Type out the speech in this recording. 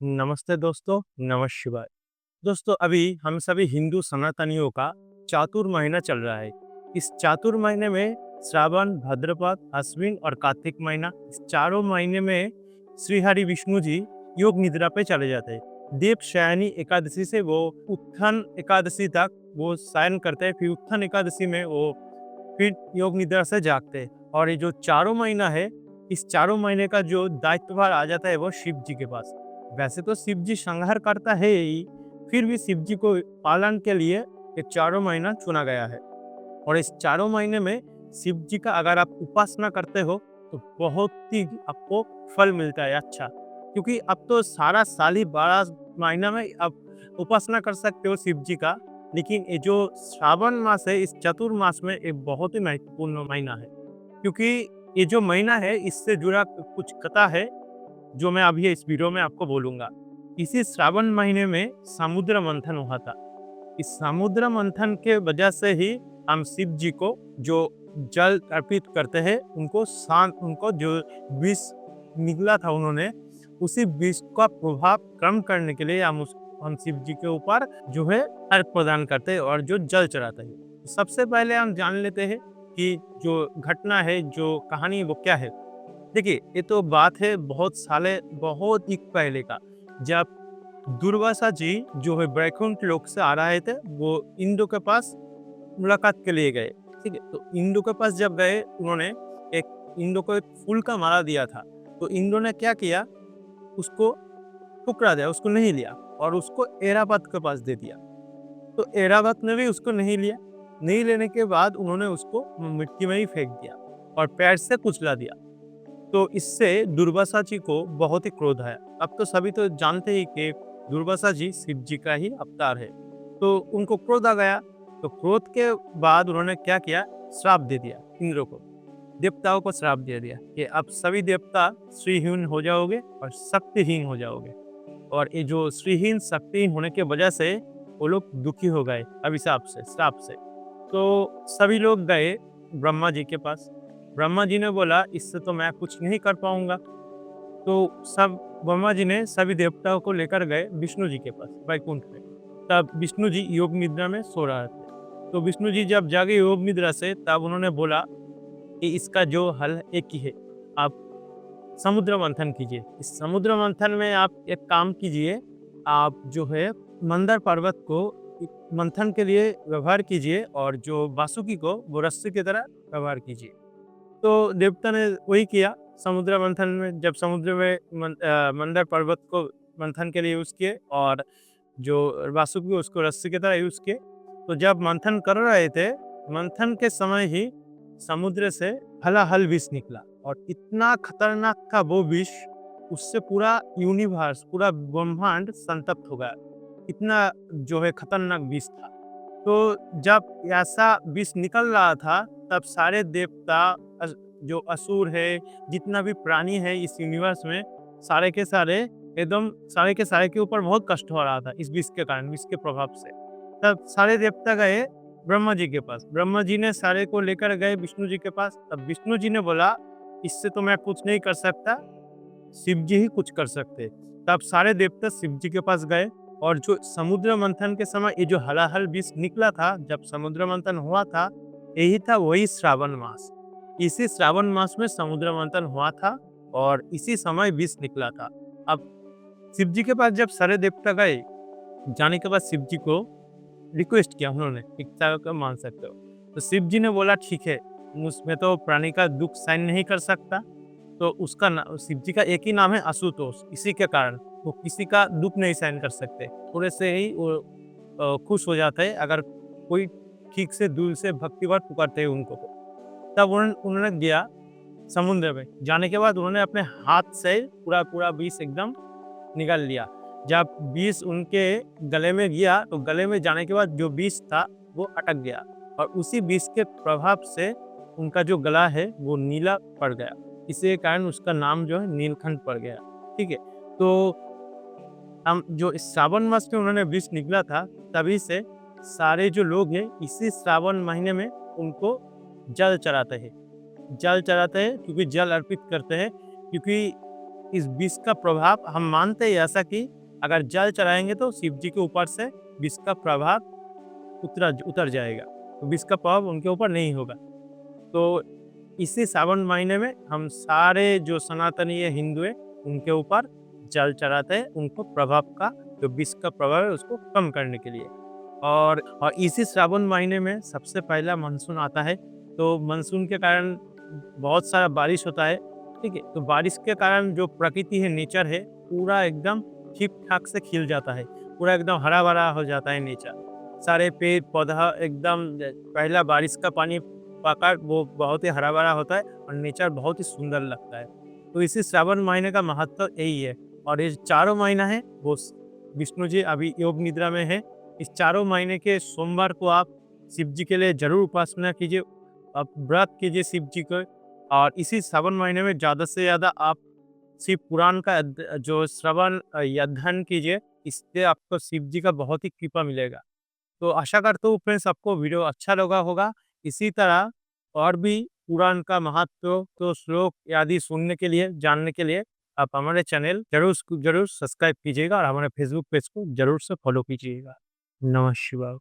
नमस्ते दोस्तों, नमः शिवाय। दोस्तों अभी हम सभी हिंदू सनातनियों का चातुर्मास चल रहा है। इस चातुर्मास में श्रावण, भाद्रपद, अश्विन और कार्तिक महीना, इस चारों महीने में श्री हरि विष्णु जी योग निद्रा पे चले जाते हैं। देव शयनी एकादशी से वो उत्थान एकादशी तक वो शयन करते हैं, फिर उत्थान एकादशी में वो फिर योग निद्रा से जागते हैं। और ये जो चारों महीना है, इस चारों महीने का जो दायित्वभार आ जाता है वो शिव जी के पास। वैसे तो शिव जी संहार करता है ही, फिर भी शिव जी को पालन के लिए ये चारों महीना चुना गया है। और इस चारों महीने में शिव जी का अगर आप उपासना करते हो तो बहुत ही आपको फल मिलता है अच्छा। क्योंकि अब तो सारा साल ही 12 महीना में आप उपासना कर सकते हो शिव जी का। लेकिन ये जो श्रावण मास है, इस चतुर्मास में एक बहुत ही महत्वपूर्ण महीना है। क्योंकि ये जो महीना है इससे जुड़ा कुछ कथा है जो मैं अभी इस वीडियो में आपको बोलूंगा। इसी श्रावण महीने में समुद्र मंथन हुआ था। इस समुद्र मंथन के वजह से ही हम शिव जी को जो जल अर्पित करते हैं, उनको शांत, उनको जो विष निकला था उन्होंने, उसी विष का प्रभाव कम करने के लिए हम शिव जी के ऊपर जो है अर्घ प्रदान करते हैं और जो जल चढ़ाते हैं। सबसे पहले हम जान लेते हैं कि जो घटना है, जो कहानी, वो क्या है। देखिए, ये तो बात है बहुत साले, बहुत ही पहले का, जब दुर्वासा जी जो है वैकुंठ लोक से आ रहे थे, वो इंद्र के पास मुलाकात के लिए गए। ठीक है, तो इंद्र के पास जब गए, उन्होंने इंद्र को एक फूल का माला दिया था। तो इंद्र ने क्या किया, उसको ठुकरा दिया, उसको नहीं लिया और उसको ऐरावत के पास दे दिया। तो ऐरावत ने भी उसको नहीं लिया। नहीं लेने के बाद उन्होंने उसको मिट्टी में ही फेंक दिया और पैर से कुचला दिया। तो इससे दुर्वासा जी को बहुत ही क्रोध आया। अब तो सभी तो जानते ही कि दुर्वासा जी शिव जी का ही अवतार है। तो उनको क्रोध आ गया। तो क्रोध के बाद उन्होंने क्या किया, श्राप दे दिया इंद्र को। देवताओं को श्राप दे दिया कि अब सभी देवता श्रीहीन हो जाओगे और शक्तिहीन हो जाओगे। और ये जो श्रीहीन शक्तिहीन होने की वजह से वो लोग दुखी हो गए अभिशाप से, श्राप से। तो सभी लोग गए ब्रह्मा जी के पास। ब्रह्मा जी ने बोला, इससे तो मैं कुछ नहीं कर पाऊंगा। तो सब ब्रह्मा जी ने सभी देवताओं को लेकर गए विष्णु जी के पास वैकुंठ में। तब विष्णु जी योग निद्रा में सो रहे थे। तो विष्णु जी जब जागे योग निद्रा से, तब उन्होंने बोला कि इसका जो हल एक ही है, आप समुद्र मंथन कीजिए। इस समुद्र मंथन में आप एक काम कीजिए, आप जो है मंदर पर्वत को मंथन के लिए व्यवहार कीजिए और जो वासुकी को वो रस्सी की तरह व्यवहार कीजिए। तो देवता ने वही किया समुद्र मंथन में। जब समुद्र में मंदर पर्वत को मंथन के लिए यूज किए और जो वासुकी उसको रस्सी की तरह यूज किए। तो जब मंथन कर रहे थे, मंथन के समय ही समुद्र से हलाहल विष निकला और इतना खतरनाक था वो विष, उससे पूरा यूनिवर्स, पूरा ब्रह्मांड संतप्त हो गया। इतना जो है खतरनाक विष था। तो जब ऐसा विष निकल रहा था, तब सारे देवता, जो असुर है, जितना भी प्राणी है इस यूनिवर्स में, सारे के सारे एकदम, सारे के सारे के ऊपर बहुत कष्ट हो रहा था इस विष के कारण, विष के प्रभाव से। तब सारे देवता गए ब्रह्मा जी के पास। ब्रह्मा जी ने सारे को लेकर गए विष्णु जी के पास। तब विष्णु जी ने बोला, इससे तो मैं कुछ नहीं कर सकता, शिव जी ही कुछ कर सकते। तब सारे देवता शिव जी के पास गए और जो समुद्र मंथन के समय ये जो हलाहल विष निकला था, जब समुद्र मंथन हुआ था, यही था वही श्रावण मास। इसी श्रावण मास में समुद्र मंथन हुआ था और इसी समय विष निकला था। अब शिव जी के पास जब सारे देवता गए, जाने के बाद शिव जी को रिक्वेस्ट किया उन्होंने, इच्छा का मान सकते हो। तो शिव जी ने बोला, ठीक है, उसमें तो प्राणी का दुख सहन नहीं कर सकता। तो उसका शिव जी का एक ही नाम है आशुतोष। इसी के कारण वो किसी का दुख नहीं सहन कर सकते। थोड़े से ही वो खुश हो जाते हैं अगर कोई ठीक से दिल से भक्तिभाव पुकारते हैं उनको। तब उन्होंने गया समुद्र में। जाने के बाद उन्होंने अपने हाथ से पूरा पूरा विष एकदम निकाल लिया। जब विष उनके गले में गया, तो गले में जाने के बाद जो विष था वो अटक गया और उसी विष के प्रभाव से उनका जो गला है वो नीला पड़ गया। इसी के कारण उसका नाम जो है नीलकंठ पड़ गया। ठीक है, तो हम जो इस श्रावण मास में उन्होंने विष निकला था, तभी से सारे जो लोग हैं इसी श्रावण महीने में उनको जल चढ़ाते हैं। जल चढ़ाते हैं क्योंकि जल अर्पित करते हैं, क्योंकि इस विष का प्रभाव हम मानते हैं ऐसा कि अगर जल चढ़ाएंगे तो शिव जी के ऊपर से विष का प्रभाव उतर जाएगा, तो विष का प्रभाव उनके ऊपर नहीं होगा। तो इसी सावन महीने में हम सारे जो सनातनी है, हिंदू है, उनके ऊपर जल चढ़ाते हैं, उनको प्रभाव का जो विष का प्रभाव है उसको कम करने के लिए। और इसी श्रावण महीने में सबसे पहला मानसून आता है, तो मानसून के कारण बहुत सारा बारिश होता है, ठीक है। तो बारिश के कारण जो प्रकृति है, नेचर है, पूरा एकदम ठीक ठाक से खिल जाता है, पूरा एकदम हरा भरा हो जाता है नेचर। सारे पेड़ पौधा एकदम पहला बारिश का पानी पाकर वो बहुत ही हरा भरा होता है और नेचर बहुत ही सुंदर लगता है। तो इसी श्रावण महीने का महत्व यही है। और ये चारों महीना है वो विष्णु जी अभी योग निद्रा में है। इस चारों महीने के सोमवार को आप शिव जी के लिए जरूर उपासना कीजिए, आप व्रत कीजिए शिव जी को। और इसी श्रावण महीने में ज़्यादा से ज़्यादा आप शिव पुराण का जो श्रवण या अध्ययन कीजिए, इससे आपको शिव जी का बहुत ही कृपा मिलेगा। तो आशा करता हूँ फ्रेंड्स आपको वीडियो अच्छा लगा होगा। इसी तरह और भी पुराण का महत्व तो श्लोक आदि सुनने के लिए, जानने के लिए आप हमारे चैनल जरूर सब्सक्राइब कीजिएगा और हमारे फेसबुक पेज को जरूर से फॉलो कीजिएगा। नमः शिवाय।